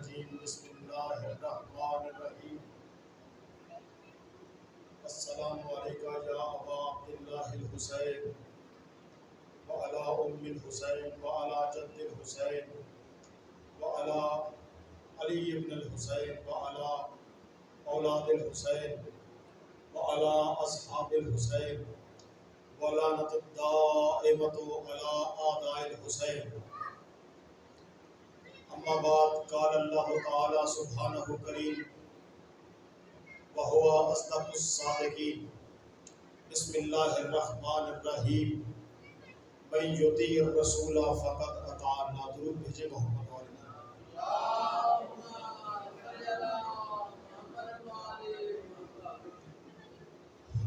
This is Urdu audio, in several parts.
الرجیم بسم اللہ الرحمن الرحیم السلام علیکم یا ابا عبداللہ الحسین وعلی ام الحسین وعلی جد الحسین وعلی علی ابن الحسین وعلی اولاد الحسین وعلی اصحاب الحسین ولعنت الدائمۃ علی اعداء الحسین. اما بعد قال اللہ تعالی سبحانہ کریم وہو اصدق الصادقین. بسم اللہ الرحمن الرحیم. من یطیع الرسول فقد اطاع اللہ. درود بھیجے محمد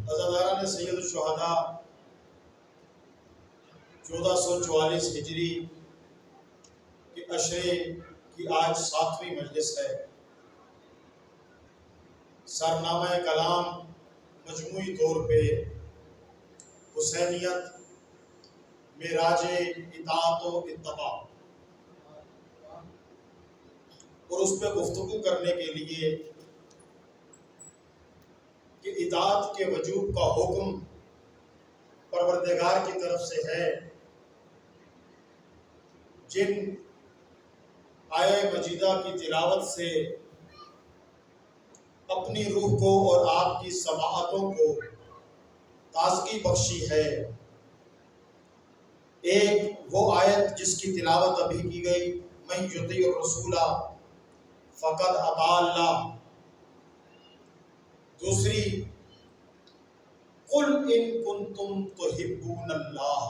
عزاداران سید الشہداء 1444 ہجری کے عشرے کی آج 7ویں مجلس ہے. سرنامہ کلام مجموعی طور پہ حسینیت معراج اطاعت و اتباع اور اس پہ گفتگو کرنے کے لیے کہ اطاعت کے وجوب کا حکم پروردگار کی طرف سے ہے. جن آیہ مجیدہ کی تلاوت سے اپنی روح کو اور آپ کی سماعتوں کو تازگی بخشی ہے. ایک وہ آیت جس کی تلاوت ابھی کی گئی من یطیع الرسول فقد اطاع اللہ. دوسری قل ان کنتم تحبون اللہ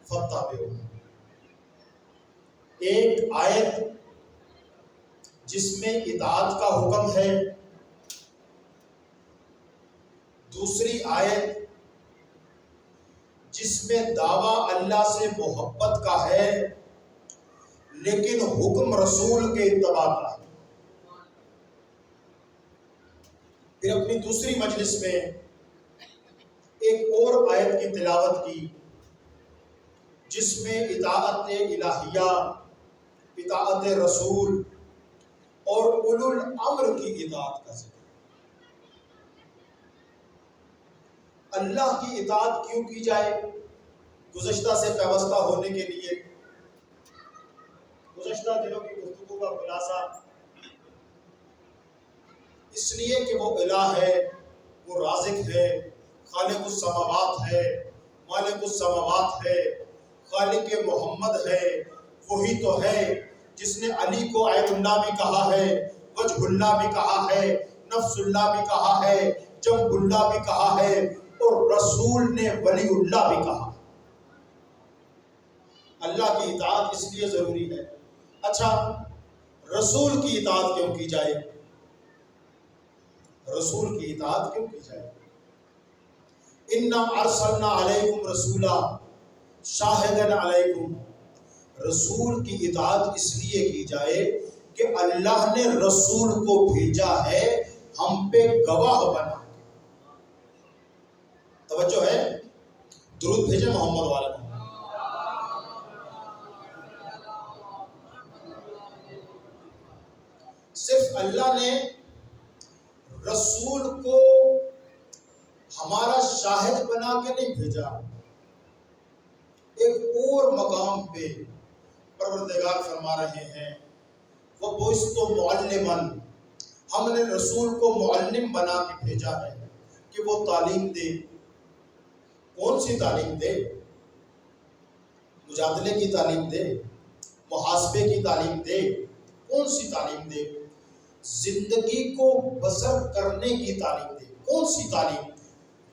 فاتبعونی. ایک آیت جس میں اطاعت کا حکم ہے، دوسری آیت جس میں دعویٰ اللہ سے محبت کا ہے لیکن حکم رسول کے اتباع کا ہے. پھر اپنی دوسری مجلس میں ایک اور آیت کی تلاوت کی جس میں اطاعت الہیہ، اطاعت رسول اور اولو الامر کی اطاعت کا ذکر. اللہ کی اطاعت کیوں کی جائے؟ گزشتہ سے پیوستہ ہونے کے لیے گزشتہ دنوں کی گفتگو کا خلاصہ اس لیے کہ وہ الہ ہے، وہ رازق ہے، خالق السماوات ہے، مالک السماوات ہے، خالق محمد ہے. وہی تو ہے جس نے علی کو عین اللہ بھی کہا ہے، وجہ اللہ بھی کہا ہے، نفس اللہ بھی کہا ہے، جنب اللہ بھی کہا ہے اور رسول نے ولی اللہ بھی کہا. اللہ کی اطاعت اس لیے ضروری ہے. اچھا، رسول کی اطاعت کیوں کی جائے؟ رسول کی اطاعت کیوں کی جائے؟ انا ارسلنا علیکم رسولا شاہدا علیکم. رسول کی اطاعت اس لیے کی جائے کہ اللہ نے رسول کو بھیجا ہے ہم پہ گواہ بنا. توجہ ہے؟ درود بھیجے محمد والے. صرف اللہ نے رسول کو ہمارا شاہد بنا کے نہیں بھیجا، ایک اور مقام پہ پروردگار فرما رہے ہیں وَبُعِثْتُ مُعَلِّمًا. ہم نے رسول کو معلم بنا کے بھیجا ہے کہ وہ تعلیم دے. کون سی تعلیم دے؟ مجادلے کی تعلیم دے، محاسبے کی تعلیم دے. کون سی تعلیم دے؟ زندگی کو بسر کرنے کی تعلیم دے. کون سی تعلیم؟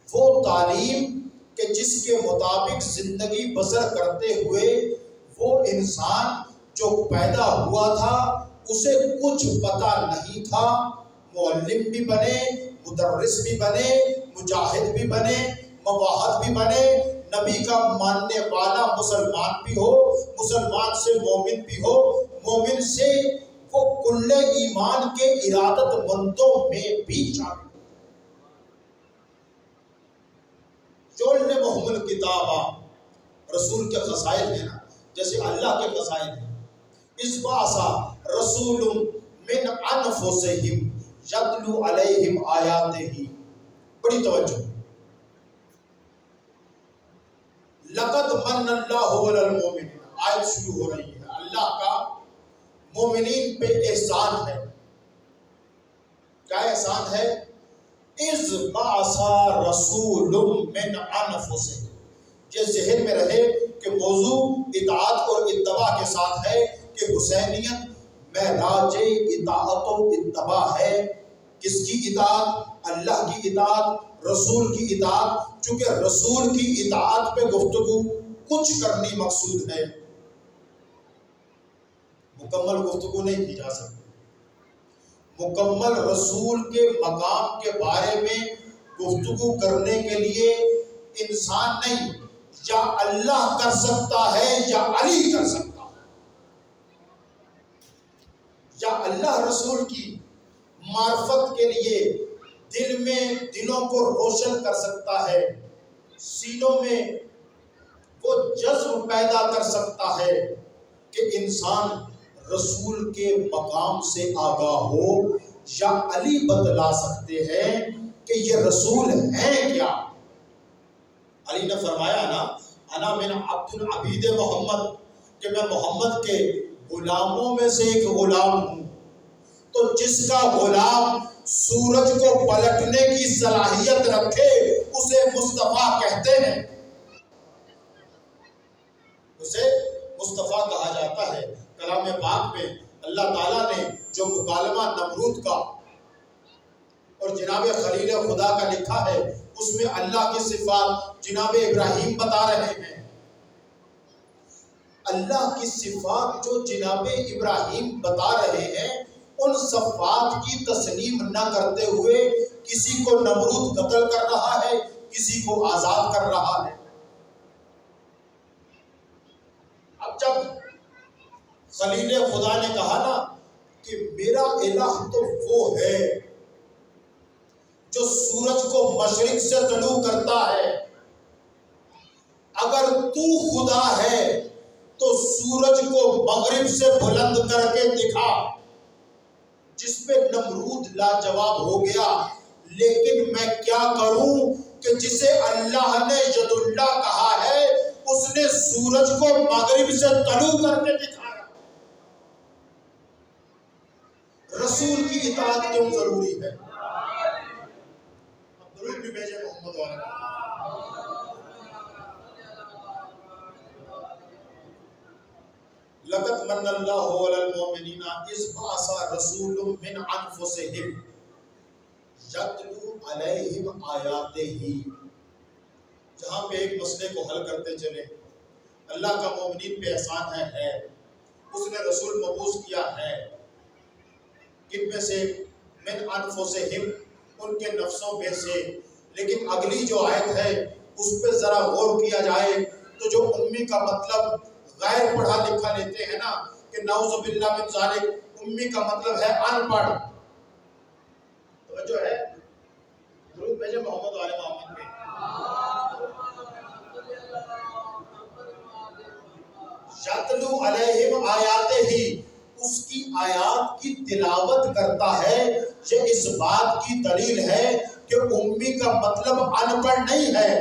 وہ تعلیم کہ جس کے مطابق زندگی بسر کرتے ہوئے وہ انسان جو پیدا ہوا تھا اسے کچھ پتہ نہیں تھا، معلم بھی بنے، مدرس بھی بنے، مجاہد بھی بنے، مواحد بھی بنے، نبی کا ماننے والا مسلمان بھی ہو، مسلمان سے مومن بھی ہو، مومن سے وہ کل ایمان کے ارادت مندوں میں بھی شامل. جولنے محمل کتابہ رسول کے خصائل ہیں نا، جیسے اللہ کے خصائل ہیں. اس باسا رسول من انفسہم یتلو علیہم آیاتہ. بڑی توجہ. لقد من اللہ علی المؤمنین، آیت شروع ہو رہی ہے. اللہ کا مومنین پہ احسان ہے. کیا احسان ہے؟ اذ بعث رسول من انفسہم. یہ ذہن میں رہے کہ موضوع اطاعت اور اتباع کے ساتھ ہے کہ حسینیت معراج اطاعت و اتباع ہے. کس کی اطاعت؟ اللہ کی اطاعت، رسول کی اطاعت. چونکہ رسول کی اطاعت پہ گفتگو کچھ کرنی مقصود ہے، مکمل گفتگو نہیں کی جا سکتی. مکمل رسول کے مقام کے بارے میں گفتگو کرنے کے لیے انسان نہیں، یا اللہ کر سکتا ہے یا علی کر سکتا ہے. یا اللہ رسول کی معرفت کے لیے دلوں کو روشن کر سکتا ہے، سینوں میں وہ جذب پیدا کر سکتا ہے کہ انسان رسول کے مقام سے آگاہ ہو. یا علی بتلا سکتے ہیں کہ یہ رسول ہیں کیا. علی نے فرمایا نا، انا من عبد العبید محمد، کہ میں محمد کے غلاموں میں سے ایک غلام ہوں. تو جس کا غلام سورج کو پلٹنے کی صلاحیت رکھے اسے مصطفیٰ کہتے ہیں، اسے مصطفیٰ کہا جاتا ہے. کلام پاک میں اللہ تعالیٰ نے جو مکالمہ نمرود کا اور جناب خلیل خدا کا لکھا ہے، اس میں اللہ کی صفات جناب ابراہیم بتا رہے ہیں. اللہ کی صفات جو جناب ابراہیم بتا رہے ہیں، ان صفات کی تسلیم نہ کرتے ہوئے کسی کو نمرود قتل کر رہا ہے، کسی کو آزاد کر رہا ہے. اب جب خلیل خدا نے کہا نا کہ میرا الہ تو وہ ہے جو سورج کو مشرق سے طلوع کرتا ہے، اگر تو خدا ہے تو سورج کو مغرب سے بلند کر کے دکھا. جس پہ نمرود لاجواب ہو گیا، لیکن میں کیا کروں کہ جسے اللہ نے ید اللہ کہا ہے اس نے سورج کو مغرب سے طلوع کر کے دکھایا. رسول کی اطاعت کیوں ضروری ہے؟ اب درود بھی بھیجے محمد والے. لقد من اللہ علی المؤمنین اذ بعث رسول من انفسہم یتلو علیہم آیاتہ. جہاں پہ ایک مسئلے کو حل کرتے چلے. اللہ کا مومنین پہ احسان ہے، اس نے رسول مبعوث کیا ہے. کن میں سے؟ من انفسہم، ان کے نفسوں میں سے. لیکن اگلی جو آیت ہے اس پہ ذرا غور کیا جائے تو جو امی کا مطلب غیر پڑھا لکھا لیتے ہیں نا کہ نعوذ باللہ من ذالک، امی کا مطلب ہے ان پڑھ. توجہ ہے؟ درود بھیجے محمد والے محمد پہ. یتلو علیہم آیاتہ ہی، اس کی آیات کی تلاوت کرتا ہے. یہ اس بات کی دلیل ہے کہ امی کا مطلب ان پڑھ نہیں ہے،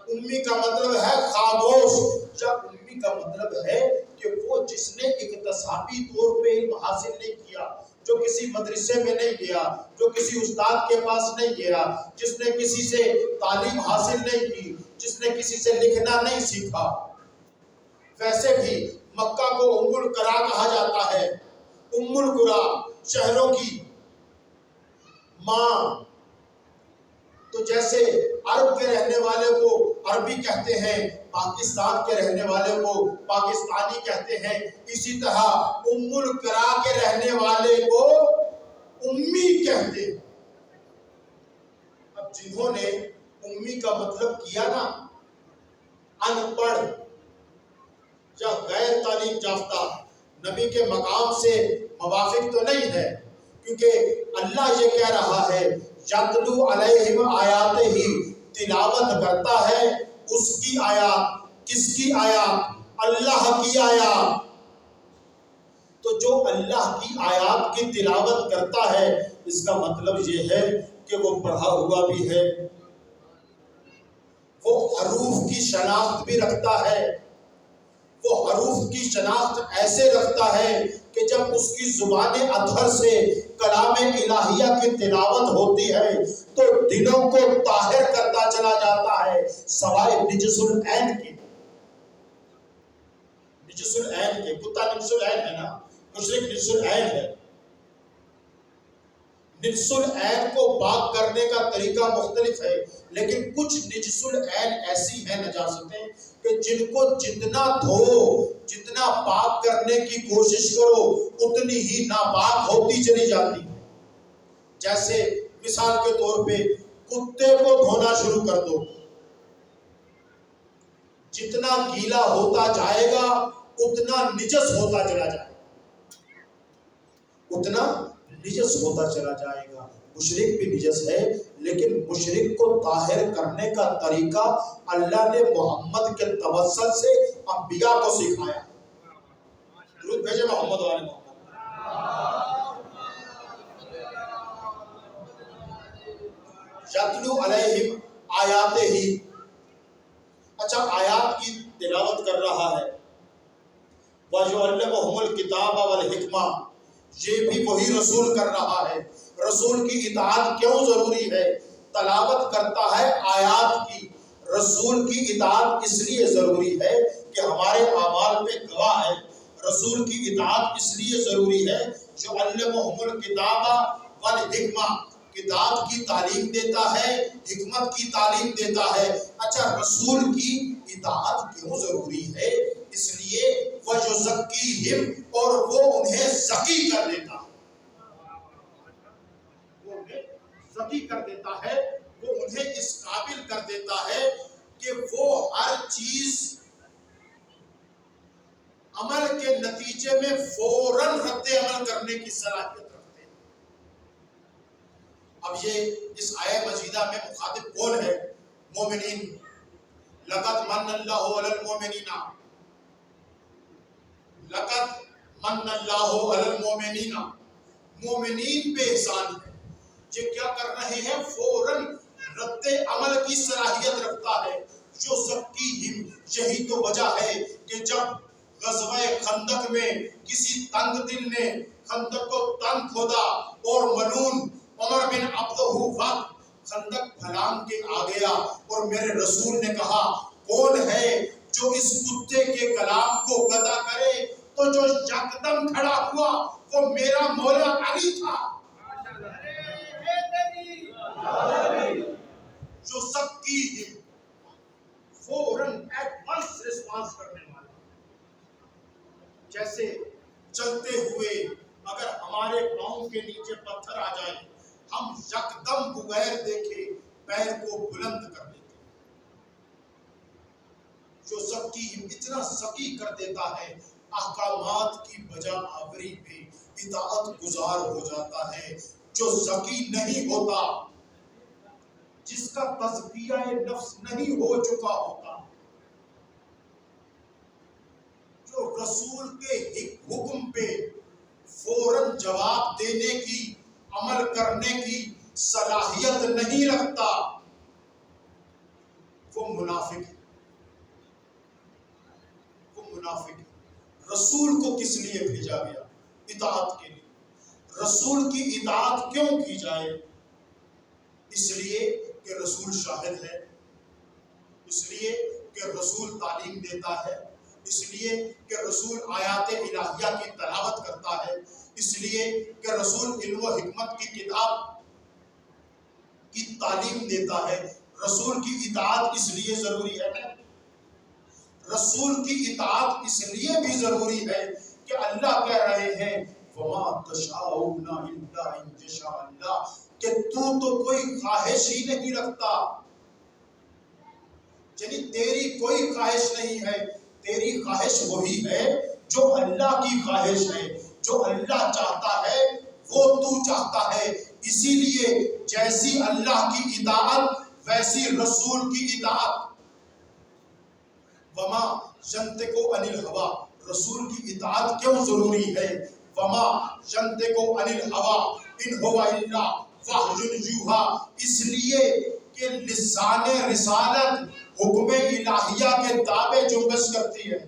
امی کا مطلب ہے خاموش. یا امی کا مطلب ہے کہ وہ جس نے اقتصابی طور پہ علم حاصل نہیں کیا، جو کسی مدرسے میں نہیں گیا، جو کسی استاد کے پاس نہیں گیا، جس نے کسی سے تعلیم حاصل نہیں کی، جس نے کسی سے لکھنا نہیں سیکھا. ویسے بھی مکہ کو ام القرا کہا جاتا ہے. ام القرا، شہروں کی ماں. تو جیسے عرب کے رہنے والے کو عربی کہتے ہیں، پاکستان کے رہنے والے کو پاکستانی کہتے ہیں، اسی طرح ام القرا کے رہنے والے کو امی کہتے ہیں. اب جنہوں نے امی کا مطلب کیا نا ان پڑھ یا غیر تعلیم یافتہ، نبی کے مقام سے موافق تو نہیں ہے. کیونکہ اللہ یہ کہہ رہا ہے یتلو علیہم آیاتہ ہی، تلاوت کرتا ہے اس کی آیات. کس کی آیات؟ اللہ کی آیات. تو جو اللہ کی آیات کی تلاوت کرتا ہے اس کا مطلب یہ ہے کہ وہ پڑھا ہوا بھی ہے، وہ حروف کی شناخت بھی رکھتا ہے، وہ حروف کی شناخت ایسے رکھتا ہے کہ جب اس کی زبان اطہر سے کلام الہیہ کی تلاوت ہوتی ہے تو دلوں کو طاہر کرتا چلا جاتا ہے، سوائے نجس العین کے۔ نجس العین کے، کتا نجس العین ہے نا، مشرک نجس العین ہے۔ نجس العین کو پاک کرنے کا طریقہ مختلف ہے، لیکن کچھ نجس العین ایسی ہیں نجاستیں کہ جن کو جتنا دھو، جتنا پاک کرنے کی کوشش کرو اتنی ہی ناپاک ہوتی چلی جاتی۔ جیسے مثال کے طور پہ کتے کو دھونا شروع کر دو، جتنا گیلا ہوتا جائے گا اتنا نجس ہوتا چلا جائے گا، اتنا نجس ہوتا چلا جائے گا۔ مشرک بھی نجس ہے، لیکن مشرک کو طاہر کرنے کا طریقہ اللہ نے محمد کے توسل سے انبیاء کو سکھایا۔ درود بھیجے محمد والے محمد۔ یتلو علیہم آیات ہی، اچھا آیات کی تلاوت کر رہا ہے۔ وَيُعَلِّمُهُمُ الْكِتَابَ وَالْحِکْمَةَ، یہ بھی وہی رسول کر رہا ہے۔ رسول کی اطاعت کیوں ضروری ہے؟ تلاوت کرتا ہے آیات کی۔ رسول کی اطاعت اس لیے ضروری ہے کہ ہمارے اعمال پہ گواہ ہے۔ رسول کی اطاعت اس لیے ضروری ہے جو علمہم الکتاب والحکمہ، کتاب کی تعلیم دیتا ہے، حکمت کی تعلیم دیتا ہے۔ اچھا رسول کی اطاعت کیوں ضروری ہے؟ اس لیے وَيُزَكِّيهِمْ، اور وہ انہیں زکی کر دیتا ہے، وہ انہیں زکی کر دیتا ہے، وہ انہیں اس قابل کر دیتا ہے کہ وہ ہر چیز عمل کے نتیجے میں فوراً رد عمل کرنے کی صلاحیت رکھتے ہیں۔ اب یہ اس آیہ مجیدہ میں مخاطب کون ہے؟ مومنین۔ لقد من اللہ علی المومنین، لقد من اللہ علی المومنین، مومنین پہ احسان ہے۔ یہ کیا کر رہے ہیں؟ فوراً رد عمل کی صلاحیت رکھتا ہے۔ جو زکیہم، یہی تو وجہ ہے کہ جب غزوہ خندق میں کسی تنگ دل نے خندق کو تنگ کھودا اور ملعون عمر بن عبدہ خندق پھلانگ کے آ گیا اور میرے رسول نے کہا کون ہے جو اس کتے کے کلام کو قطع کرے؟ تو جو یکدم کھڑا ہوا وہ میرا مولا علی تھا، جو زکیہم، فوراً ایٹ ونس ریسپانس کرنے والا۔ جیسے چلتے ہوئے اگر ہمارے پاؤں کے نیچے پتھر آ جائے ہم یکدم بغیر دیکھے پیر کو بلند کر دیتے۔ جو زکیہم، اتنا زکی کر دیتا ہے، احکامات کی بجا آوری پہ اطاعت گزار ہو جاتا ہے۔ جو زکی نہیں ہوتا، جس کا تزکیہ نفس نہیں ہو چکا ہوتا، جو رسول کے حکم پہ فوراً جواب دینے کی، عمل کرنے کی صلاحیت نہیں رکھتا، وہ منافق ہے، وہ منافق ہے۔ رسول کو کس لیے بھیجا گیا؟ اطاعت کے لیے۔ رسول کی اطاعت کیوں کی جائے؟ اس لیے کہ رسول شاہد ہے، اس لیے کہ رسول تعلیم دیتا ہے، اس لیے کہ رسول آیات الہیہ کی تلاوت کرتا ہے، اس لیے کہ رسول علم و حکمت کی کتاب کی تعلیم دیتا ہے۔ رسول کی اطاعت اس لیے ضروری ہے، رسول کی اطاعت اس لیے بھی ضروری ہے کہ اللہ کہہ رہے ہیں وَمَا تَشَاءُونَ إِلَّا أَن يَشَاءَ اللَّهُ، کہ تو کوئی خواہش ہی نہیں رکھتا، یعنی تیری کوئی خواہش نہیں ہے، تیری خواہش وہی ہے جو اللہ کی خواہش ہے، جو اللہ چاہتا ہے وہ تو چاہتا ہے۔ اسی لیے جیسی اللہ کی اطاعت ویسی رسول کی اطاعت۔ وما ينطق عن الهوى، رسول کی اطاعت کیوں ضروری ہے؟ وما ينطق عن الهوى ان هو الا وحی یوحی، اس لیے کہ لسان رسالت حکم الہیہ کے تابع جنبش کرتی ہے۔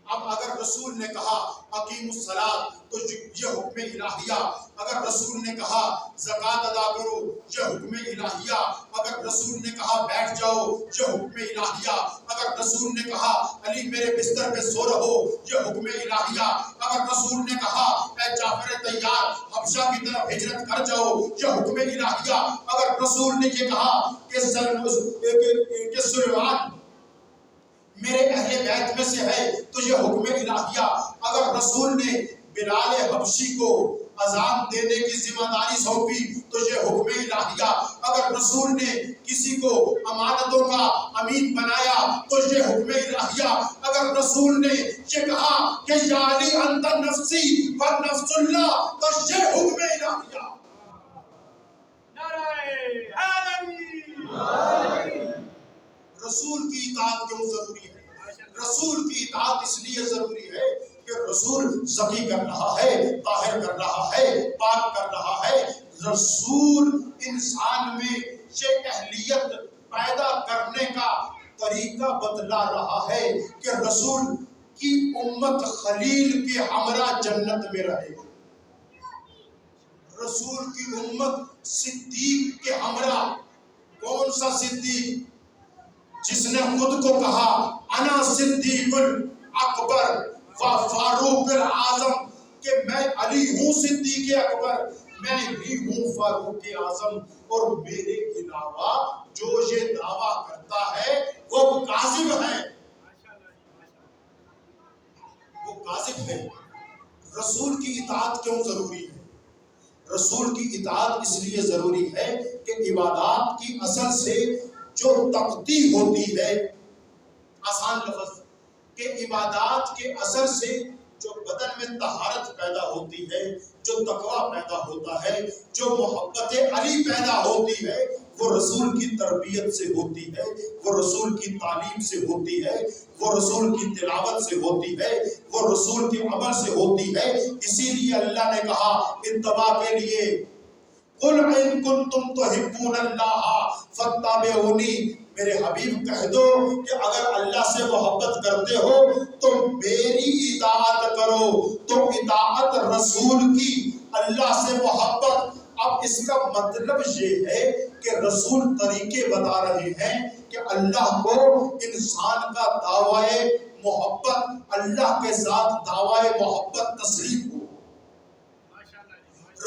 اب اگر رسول نے کہا اقیم الصلاۃ تو یہ حکم الہیہ، اگر رسول نے کہا زکوٰۃ ادا کرو یہ حکم الہیہ، اگر رسول نے کہا بیٹھ جاؤ یہ حکم الہیہ، اگر رسول نے کہا علی میرے بستر پہ سو رہو یہ حکم الہیہ، اگر رسول نے کہا اے جعفر طیار حبشہ کی طرف ہجرت کر جاؤ یہ حکم الہیہ، اگر رسول نے یہ کہا کہ سلیمان میرے اہل بیت میں سے ہے تو یہ حکم الہیہ، اگر رسول نے بلال حبشی کو اذان دینے کی ذمہ داری سونپی تو یہ حکم الہیہ، اگر رسول نے کسی کو امانتوں کا امین بنایا تو یہ حکم الہیہ، اگر رسول نے یہ کہا کہ یا علی انت نفسی و نفس اللہ تو یہ حکم الہیہ۔ رسول کی اطاعت کیوں ضروری ہے؟ رسول کی اطاعت اس لیے ضروری ہے کہ رسول زکی کر رہا ہے، طاہر کر رہا ہے، پاک کر رہا ہے۔ رسول انسان میں یہ اہلیت پیدا کرنے کا طریقہ بتلا رہا ہے کہ رسول کی امت خلیل کے ہمراہ جنت میں رہے، رسول کی امت صدیق کے ہمراہ۔ کون سا صدیق؟ جس نے خود کو کہا انا صدیق الاکبر و فاروق الاعظم، کہ میں علی ہوں صدیق اکبر، میں ہی ہوں فاروق اعظم، اور میرے علاوہ جو یہ دعویٰ کرتا ہے وہ کاذب ہے، وہ کاذب ہے۔ رسول کی اطاعت کیوں ضروری ہے؟ رسول کی اطاعت اس لیے ضروری ہے کہ عبادات کی اصل سے جو تقتی ہوتی ہے، آسان لفظ کہ عبادات کے اثر سے جو بدن میں طہارت پیدا ہوتی ہے، جو تقویٰ پیدا ہوتا ہے، جو محبت علی پیدا ہوتی ہے، وہ رسول کی تربیت سے ہوتی ہے، وہ رسول کی تعلیم سے ہوتی ہے، وہ رسول کی تلاوت سے ہوتی ہے، وہ رسول کے عمل سے ہوتی ہے۔ اسی لیے اللہ نے کہا اتباع کے لیے قُلْ إِن كُنتُمْ تُحِبُّونَ اللَّهَ فَاتَّبِعُونِي، میرے حبیب کہہ دو کہ اگر اللہ سے محبت کرتے ہو تو میری اطاعت کرو، تو اطاعت رسول کی، اللہ سے محبت۔ اب اس کا مطلب یہ ہے کہ رسول طریقے بتا رہے ہیں کہ اللہ کو انسان کا دعوی محبت، اللہ کے ساتھ دعوی محبت تسلیم ہو۔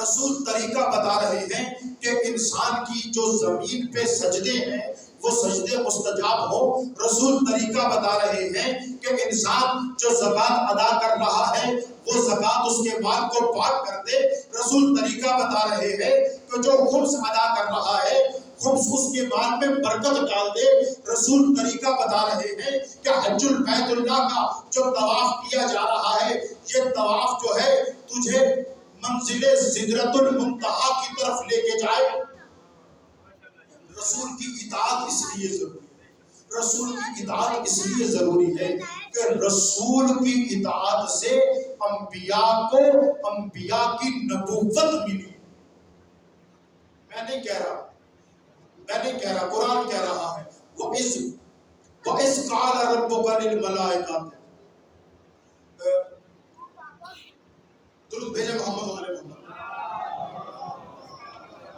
رسول طریقہ بتا رہے ہیں کہ انسان کی جو زمین پہ سجدے ہیں وہ سجدے مستجاب ہو۔ رسول طریقہ بتا رہے ہیں کہ انسان جو زکوٰۃ ادا کر رہا ہے وہ زکوٰۃ اس کے مال کو پاک کر دے۔ رسول طریقہ بتا رہے ہیں کہ جو خمس ادا کر رہا ہے خمس اس کے مال میں برکت ڈال دے۔ رسول طریقہ بتا رہے ہیں کہ حج البیت اللہ کا جو طواف کیا جا رہا ہے، یہ طواف جو ہے تجھے منزل سدرۃ المنتہا کی طرف لے کے جائے۔ رسول کی اطاعت اس لیے ضروری ہے، رسول کی اطاعت اس لیے ضروری ہے کہ رسول کی اطاعت سے انبیاء کو انبیاء کی نبوت ملی۔ میں نہیں کہہ رہا، قرآن کہہ رہا ہے وَإِذْ قَالَ رَبُّكَ لِلْمَلَائِكَةِ، درود بھیجے محمد علیہ محمد۔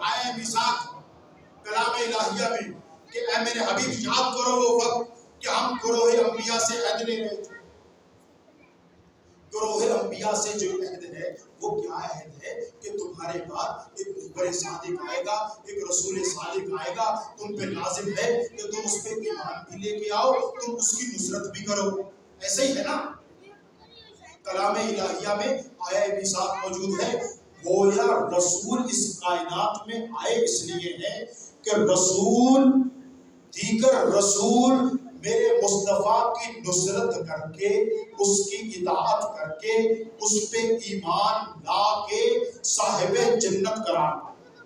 آئے میثاق کلام الہیہ میں کہ اے میرے حبیب یاد کرو وہ وقت کہ ہم گروہ انبیاء سے عہد لے رہے تھے۔ گروہ انبیاء سے جو عہد ہے وہ کیا عہد ہے کہ تمہارے بعد ایک مخبر صادق آئے گا، ایک رسول صادق آئے گا، تم پہ لازم ہے کہ تم اس پہ ایمان بھی لے کے آؤ، تم اس کی نصرت بھی کرو۔ ایسے ہی ہے نا، کلام الہیہ میں آیا میثاق موجود ہے۔ گویا رسول اس کائنات میں آئے اس لیے ہیں کہ رسول دیگر رسول میرے مصطفیٰ کی نصرت کر کے، اس کی اطاعت کر کے، اس پہ ایمان لا کے صاحب جنت قرار پائے۔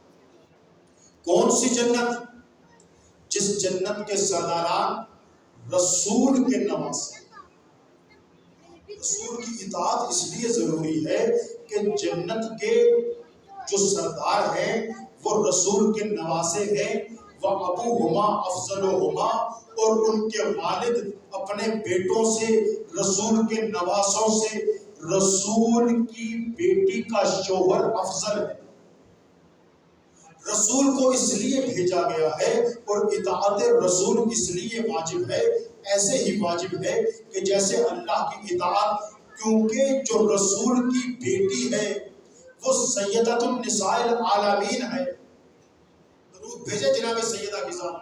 کون سی جنت؟ جس جنت کے سرداران رسول کے نواسے، رسول کی اطاعت اس لیے ضروری ہے کہ جنت کے جو سردار ہیں وہ رسول کے نواسے ہیں، وہ ابوہما افضلہما، اور ان کے والد اپنے بیٹوں سے، رسول کے نواسوں سے رسول کی بیٹی کا شوہر افضل ہے۔ رسول کو اس لیے بھیجا گیا ہے اور اطاعت رسول اس لیے واجب ہے، ایسے ہی واجب ہے کہ جیسے اللہ کی اطاعت، کیونکہ جو رسول کی بیٹی ہے وہ سیدۃ النساء العالمین ہے۔ درود بھیجے جناب سیدہ کے ساتھ۔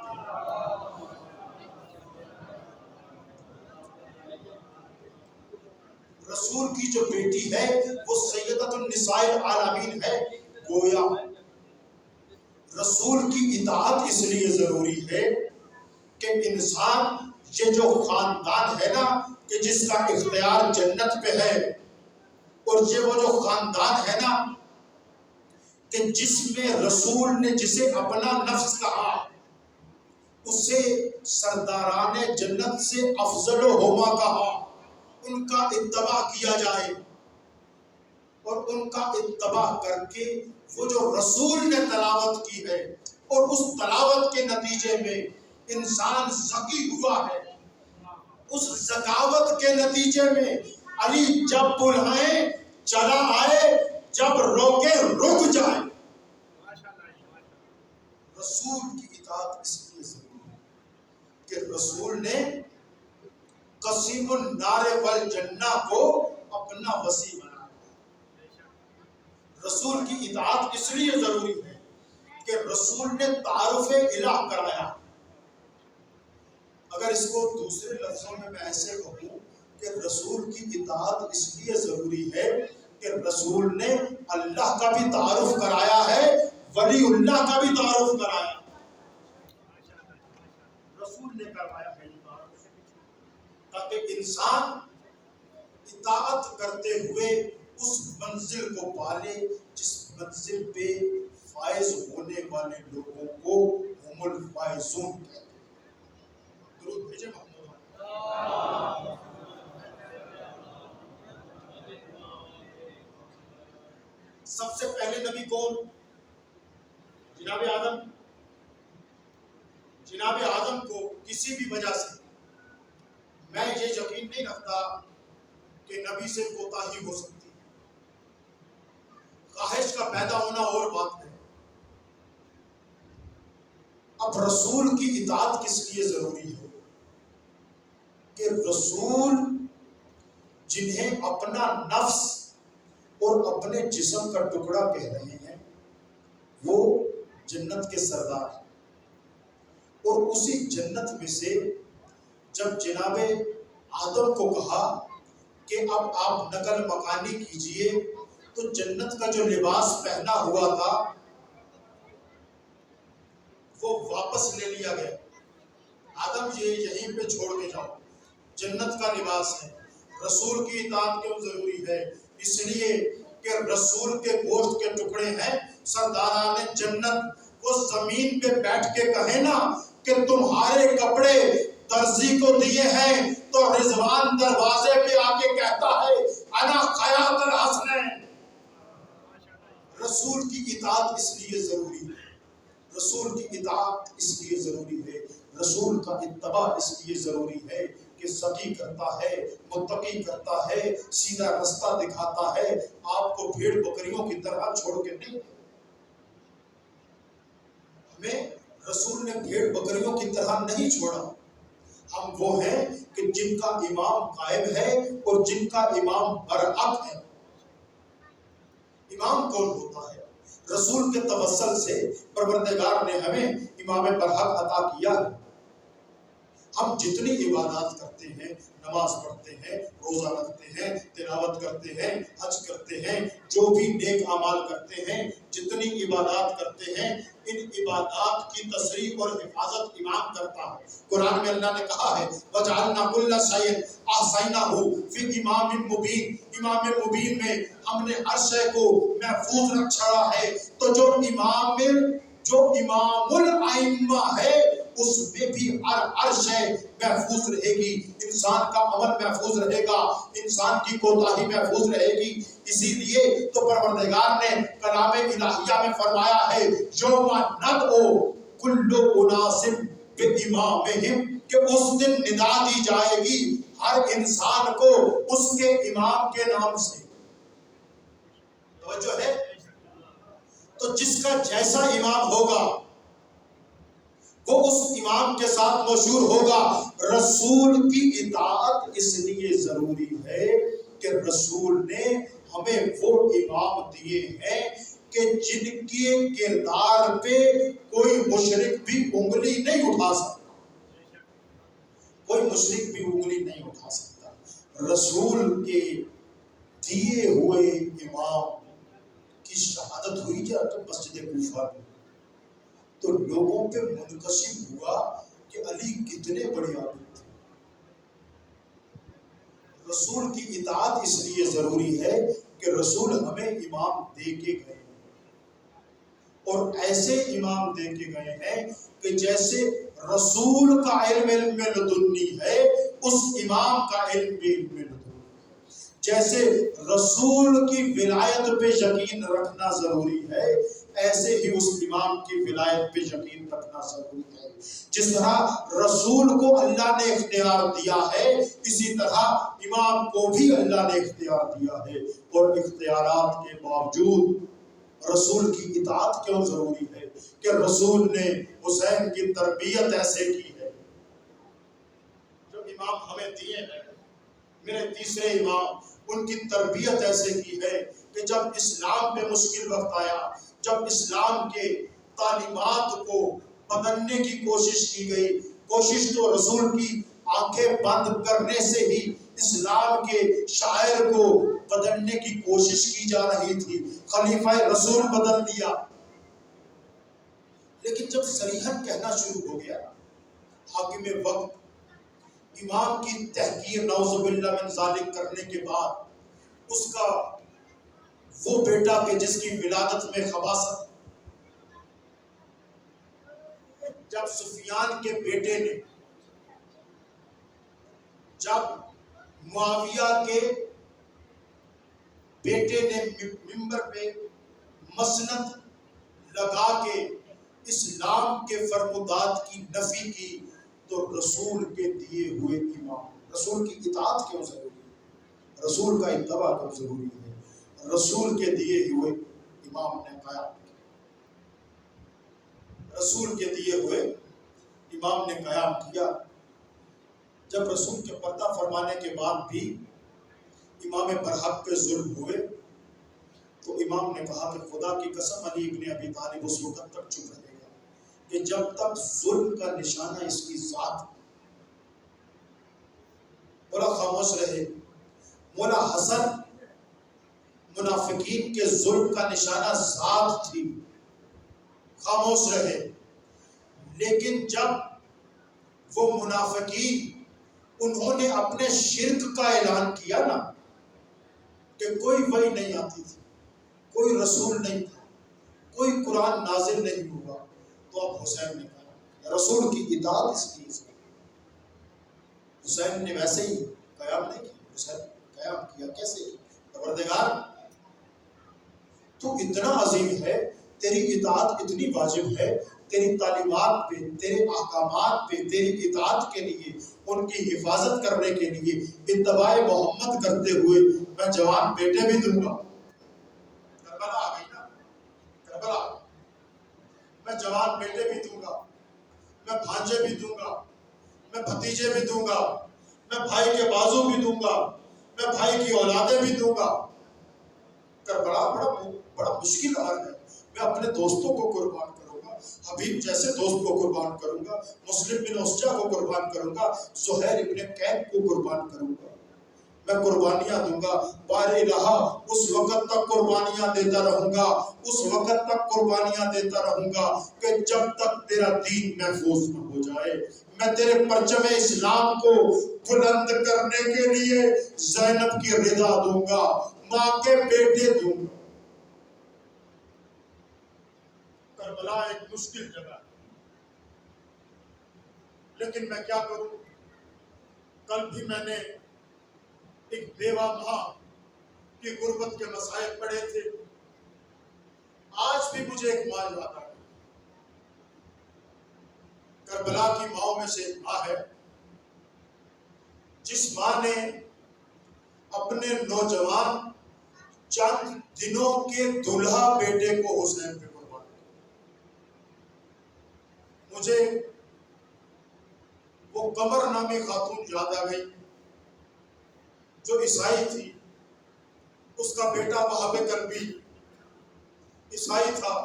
رسول کی جو بیٹی ہے وہ سیدۃ النساء العالمین ہے۔ گویا رسول کی اطاعت اس لیے ضروری ہے کہ انسان، یہ جو خاندان ہے نا کہ جس کا اختیار جنت پہ ہے، اور یہ وہ جو خاندان ہے نا کہ جس میں رسول نے جسے اپنا نفس کہا، اسے سرداران جنت سے افضل ہوما کہا، ان کا اتباع کیا جائے، اور ان کا اتباع کر کے وہ جو رسول نے تلاوت کی ہے اور اس تلاوت کے نتیجے میں انسان ذکی ہوا ہے، اس ذکاوت کے نتیجے میں علی جب بلائیں چلا آئے، جب روکے رک جائے۔ رسول کی اطاعت اس لیے ضروری ہے کہ رسول نے قسیم النار والجنہ کو اپنا وصی بنایا۔ رسول کی اطاعت اس لیے ضروری ہے کہ رسول نے تعارف الہ کرایا۔ اگر اس کو دوسرے لفظوں میں ایسے کہوں کہ رسول کی اطاعت اس لیے ضروری ہے کہ رسول نے اللہ کا بھی تعارف کرایا ہے، ولی اللہ کا بھی تعارف کرایا۔ رسول نے کروایا ہے یہ تعارف، تاکہ انسان اطاعت کرتے ہوئے اس منزل کو پالے جس منزل پہ فائز ہونے والے لوگوں کو ہم الفائزون کہتے ہیں۔ درود بھیجے محمد۔ سب سے پہلے نبی کون؟ جناب آدم۔ جناب آدم کو کسی بھی وجہ سے میں یہ یقین نہیں رکھتا کہ نبی سے کوتاہی ہو سکتی، خواہش کا پیدا ہونا اور بات ہے۔ اب رسول کی اطاعت کس لیے ضروری ہے کہ رسول جنہیں اپنا نفس اور اپنے جسم کا ٹکڑا کہہ رہے ہیں وہ جنت کے سردار ہیں، اور اسی جنت میں سے جب جناب آدم کو کہا کہ اب آپ نقل مکانی کیجئے، تو جنت کا جو لباس پہنا ہوا تھا وہ واپس لے لیا گیا۔ آدم یہ یہیں پہ چھوڑ کے جاؤ، جنت کا لباس ہے۔ رسول کی اطاعت کیوں ضروری ہے؟ اس لیے کہ رسول کے گوشت کے ٹکڑے ہیں سرداران جنت، وہ زمین پہ بیٹھ کے کہیں نا کہ تمہارے کپڑے درزی کو دیے ہیں، تو رضوان دروازے پہ آ کے کہتا ہے انا خیاط الحسنین۔ رسول کی اطاعت اس لیے ضروری ہے، رسول کی اطاعت اس لیے ضروری ہے، رسول کا اتباع اس لیے ضروری ہے کہ ذکی کرتا ہے، متقی کرتا ہے، سیدھا رستہ دکھاتا ہے، آپ کو بھیڑ بکریوں کی طرح چھوڑ کے نہیں۔ ہمیں رسول نے بھیڑ بکریوں کی طرح نہیں چھوڑا، ہم وہ ہیں کہ جن کا امام قائم ہے اور جن کا امام برحق ہے۔ امام کون ہوتا ہے؟ رسول کے توسل سے پروردگار نے ہمیں امام برحق عطا کیا ہے۔ ہم جتنی عبادات کرتے ہیں، نماز پڑھتے ہیں، روزہ رکھتے ہیں، تلاوت کرتے ہیں، حج کرتے ہیں، جو بھی نیک اعمال کرتے ہیں، جتنی عبادات کرتے ہیں، ان عبادات کی تصریح اور حفاظت امام کرتا ہے۔ قرآن میں اللہ نے کہا ہے وَجَعَلْنَا كُلَّ شَيْءٍ أَحْصَيْنَاهُ فِي إِمَامٍ مُبِينٍ، امام مبین میں ہم نے ہر شے کو محفوظ رکھ چھڑا ہے۔ تو جو امام الائمہ ہے اس میں بھی ہر شے محفوظ رہے گی، انسان کا عمل محفوظ رہے گا، انسان کی کوتاہی محفوظ رہے گی۔ اسی لیے تو پروردگار نے کلام الہیہ میں فرمایا ہے یوم ندعو کل اناس بامامہم، کہ اس دن ندا دی جائے گی ہر انسان کو اس کے امام کے نام سے۔ توجہ ہے؟ تو جس کا جیسا امام ہوگا وہ اس امام کے ساتھ مشہور ہوگا۔ رسول کی اطاعت اس لیے ضروری ہے کہ رسول نے ہمیں وہ امام دیے ہیں کہ جن کے کردار پہ کوئی مشرک بھی انگلی نہیں اٹھا سکتا، کوئی مشرک بھی انگلی نہیں اٹھا سکتا۔ رسول کے دیے ہوئے امام کی شہادت ہوئی جب مسجد کوفہ میں، تو لوگوں پہ منقسم ہوا کہ علی کتنے بڑے عالم تھے۔ رسول کی اطاعت اس لیے ضروری ہے کہ رسول ہمیں امام دے کے گئے ہیں، اور ایسے امام دے کے گئے ہیں کہ جیسے رسول کا علم لدنی ہے، اس امام کا علم بھی علم لدنی، جیسے رسول کی ولایت پہ یقین رکھنا ضروری ہے، ایسے ہی اس امام کی ولایت پہ یقین رکھنا ضروری ہے۔ جس طرح رسول کو اللہ نے اختیار دیا ہے، اسی طرح امام کو بھی اللہ نے اختیار دیا ہے، اور اختیارات کے باوجود رسول کی اطاعت کیوں ضروری ہے؟ کہ رسول نے حسین کی تربیت ایسے کی ہے۔ جو امام ہمیں دیے ہیں، میرے تیسرے امام، ان کی تربیت ایسے کی ہے کہ جب اسلام پہ مشکل وقت آیا، جب اسلام کے تعلیمات کو بدلنے کی کوشش کی گئی، کوشش تو رسول کی آنکھیں بند کرنے سے ہی اسلام کے شاعر کو بدلنے کی کوشش کی جا رہی تھی، خلیفہ رسول بدل دیا۔ لیکن جب صریحاً کہنا شروع ہو گیا، حاکم وقت امام کی تحقیر نعوذ باللہ من ذالک کرنے کے بعد اس کا وہ بیٹا کہ جس کی ولادت میں خباثت، جب سفیان کے بیٹے نے، جب معاویہ کے بیٹے نے منبر پہ مسند لگا کے اسلام کے فرمودات کی نفی کی، تو رسول کے دیے ہوئے امام، رسول کی اطاعت کیوں ضروری ہے؟ رسول کا اتباع کیوں ضروری ہے؟ رسول کے دیے ہوئے امام نے قیام کیا، رسول کے دیے ہوئے امام نے قیام کیا۔ جب رسول کے پردہ فرمانے کے بعد بھی امام برحق پہ ظلم ہوئے، تو امام نے کہا کہ خدا کی قسم علی ابن ابی طالب اس وقت تک چپ رہے گا کہ جب تک ظلم کا نشانہ اس کی ذات، مولا خاموش رہے۔ مولا حسن منافقین کے ظلم کا نشانہ ذات تھی، خاموش رہے۔ لیکن جب وہ منافقین انہوں نے اپنے شرک کا اعلان کیا نا، کہ کوئی وحی نہیں آتی تھی، کوئی رسول نہیں تھا، کوئی قرآن نازل نہیں ہوا، تو اب حسین نے کہا رسول کی اطاعت اس لیے ہے۔ حسین نے ویسے ہی قیام نہیں کیا، حسین قیام کیا کیسے؟ پروردگار تو اتنا عظیم ہے، تیری اطاعت اتنی واجب ہے، تیری تعلیمات پہ، تیرے احکامات پہ، تیری اطاعت کے لیے، ان کی حفاظت کرنے کے لیے اتباع محمد کرتے ہوئے میں جوان بیٹے بھی دوں گا۔ کربلا آ گئی نا، کربلا، میں جوان بیٹے بھی دوں گا، میں بھانجے بھی دوں گا، میں بھتیجے بھی دوں گا، میں بھائی کے بازو بھی دوں گا، میں بھائی کی اولادیں بھی دوں گا۔ کربلا بڑا مشکل عمل ہے۔ میں اپنے دوستوں کو قربان کروں گا، حبیب جیسے دوست کو قربان کروں گا، مسلم بن اسجع کو قربان کروں گا، زہیر ابن کیب کو قربان کروں گا، میں قربانیاں دوں گا۔ بار الہ اس وقت تک قربانیاں دیتا رہوں گا، اس وقت تک قربانیاں دیتا رہوں گا کہ جب تک تیرا دین محفوظ نہ ہو جائے۔ میں تیرے پرچم اسلام کو بلند کرنے کے لیے زینب کی رضا دوں گا، ماں کے بیٹے دوں گا۔ کربلا ایک مشکل جگہ ہے، لیکن میں کیا کروں، کل بھی میں نے ایک بیوہ ماں کی غربت کے مسائل پڑھے تھے، آج بھی مجھے ایک ماں یاد آ گئی۔ کربلا کی ماؤں میں سے ایک ماں ہے جس ماں نے اپنے نوجوان چند دنوں کے دلہا بیٹے کو حسین پہ قربان کیا۔ مجھے وہ قمر نامی خاتون یاد آ گئی جو عیسائی تھی، اس کا بیٹا وہاب قلبی عیسائی تھا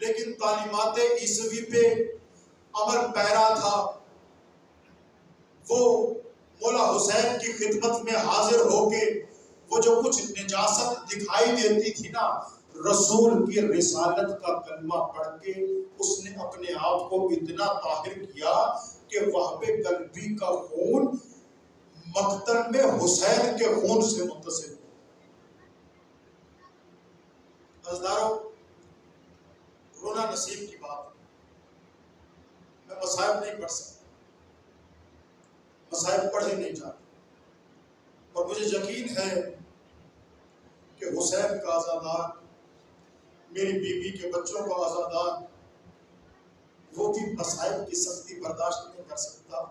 لیکن تعلیمات عیسوی پہ عمل پیرا تھا۔ وہ مولا حسین کی خدمت میں حاضر ہو کے وہ جو کچھ نجاست دکھائی دیتی تھی نا، رسول کی رسالت کا کلمہ پڑھ کے اس نے اپنے آپ کو اتنا طاہر کیا کہ وہاب قلبی کا خون مقتل میں حسین کے خون سے متصل۔ عزیزدارو، رونا نصیب کی بات، میں مصائب نہیں پڑھ سکتا، مصائب پڑھے نہیں جاتے، اور مجھے یقین ہے کہ حسین کا آزادار، میری بیوی کے بچوں کا آزادار، وہ بھی مصائب کی سختی برداشت نہیں کر سکتا۔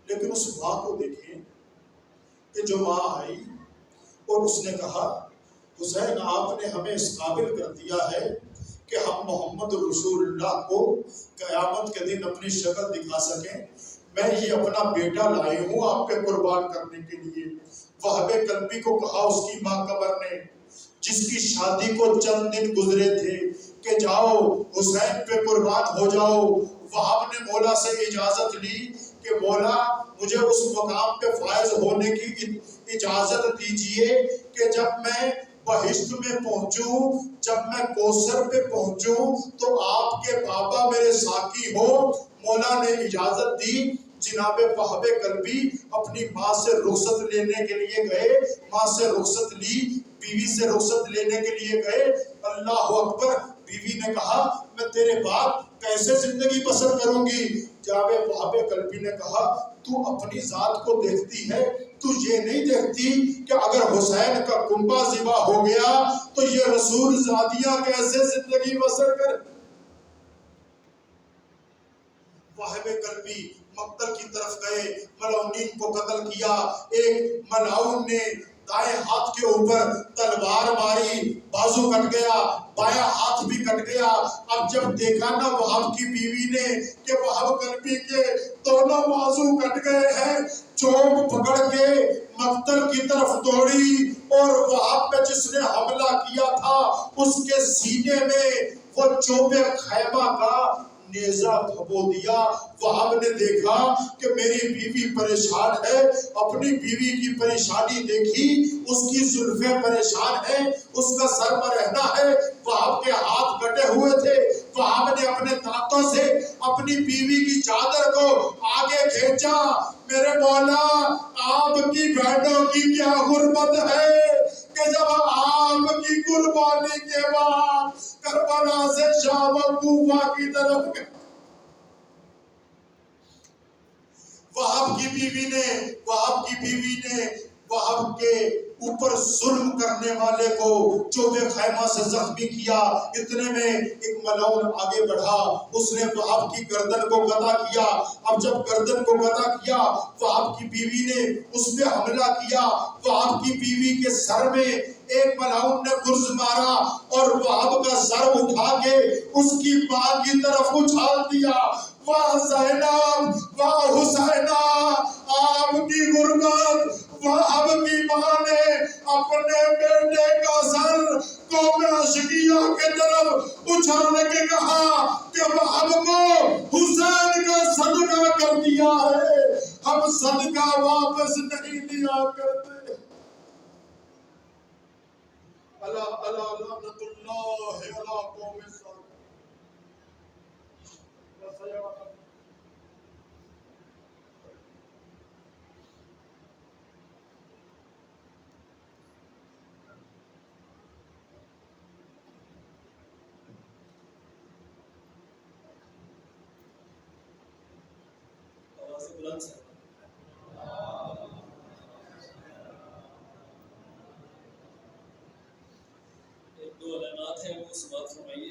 لیکن اس ماں کو دیکھیں کہ جو ماں آئی اور اس نے کہا حسین آپ نے ہمیں اس قابل کر دیا ہے کہ ہم محمد رسول اللہ کو قیامت کے دن اپنی شکل دکھا سکیں، میں یہ اپنا بیٹا لائی ہوں آپ پہ قربان کرنے کے لیے۔ وہاب قلبی کو کہا اس کی ماں قمر نے، جس کی شادی کو چند دن گزرے تھے، کہ جاؤ حسین پہ قربان ہو جاؤ۔ وہاب نے مولا سے اجازت لی کہ مولا مجھے اس مقام پہ فائز ہونے کی اجازت دیجئے کہ جب میں بہشت میں پہنچوں، جب میں کوثر پہ پہنچوں تو آپ کے بابا میرے ساقی ہو۔ مولا نے اجازت دی۔ جناب وہاب قلبی اپنی ماں سے رخصت لینے کے لیے گئے، ماں سے رخصت لی، بیوی سے رخصت لینے کے لیے گئے۔ اللہ اکبر، بیوی نے کہا میں تیرے بعد کیسے زندگی بسر کروں گی؟ جناب وہاب قلبی نے کہا تو اپنی ذات کو دیکھتی ہے، تو یہ نہیں دیکھتی کہ اگر حسین کا کنبہ ذبح ہو گیا تو یہ رسول زادیاں کیسے زندگی بسر کر۔ وہاب قلبی مقتل کی طرف گئے، ملعونین کو قتل کیا۔ ایک ملعون نے دائیں ہاتھ کے اوپر تلوار ماری، بازو کٹ گیا، بایاں ہاتھ بھی کٹ گیا۔ اب جب دیکھا نا وہاب کی بیوی نے کہ وہاب قلبی کے دونوں بازو کٹ گئے ہیں، چوک پکڑ کے مقتل کی طرف دوڑی اور وہاب پہ جس نے حملہ کیا تھا اس کے سینے میں وہ چوب خیمہ کا نیزہ دھبو دیا۔ وہاب نے دیکھا کہ میری بیوی پریشان ہے، اپنی بیوی کی پریشانی دیکھی، اس کی زلفیں پریشان ہیں، اس کا سر برہنہ ہے، وہاب کے ہاتھ کٹے ہوئے تھے۔ وہاب نے اپنے دانتوں سے اپنی بیوی کی چادر کو آگے کھینچا۔ میرے مولا آپ کی بہنوں کی کیا غربت ہے کہ جب آپ کی قربانی کے بعد کربلا سے شام و کوفہ کی طرف گئے۔ وہاب کی بیوی نے وہاب کے اوپر ظلم کرنے والے کو چوبے خیمہ سے زخمی کیا۔ اتنے میں ایک ملعون آگے بڑھا، اس نے وہاب کی گردن کو قطع کیا۔ اب جب گردن کو قطع کیا، وہاب کی بیوی نے اس پہ حملہ کیا۔ وہاب کی بیوی کے سر میں ایک ملعون نے گرز مارا اور وہاب کا سر اٹھا کے اس کی ماں کی طرف اچھال دیا۔ واہ زینب، واہ حسینہ، آپ کی غربت۔ وہاب کی ماں نے اپنے بیٹے کا سر قوم اشقیہ کے طرف اچھال کے کہا کہ وہاب کو حسین کا صدقہ کر دیا ہے، ہم صدقہ واپس نہیں لیا کرتے۔ اللہ لعنت اللہ علی قوم الظالمین۔ دو اعلانات ہیں وہ سماعت فرمائیے.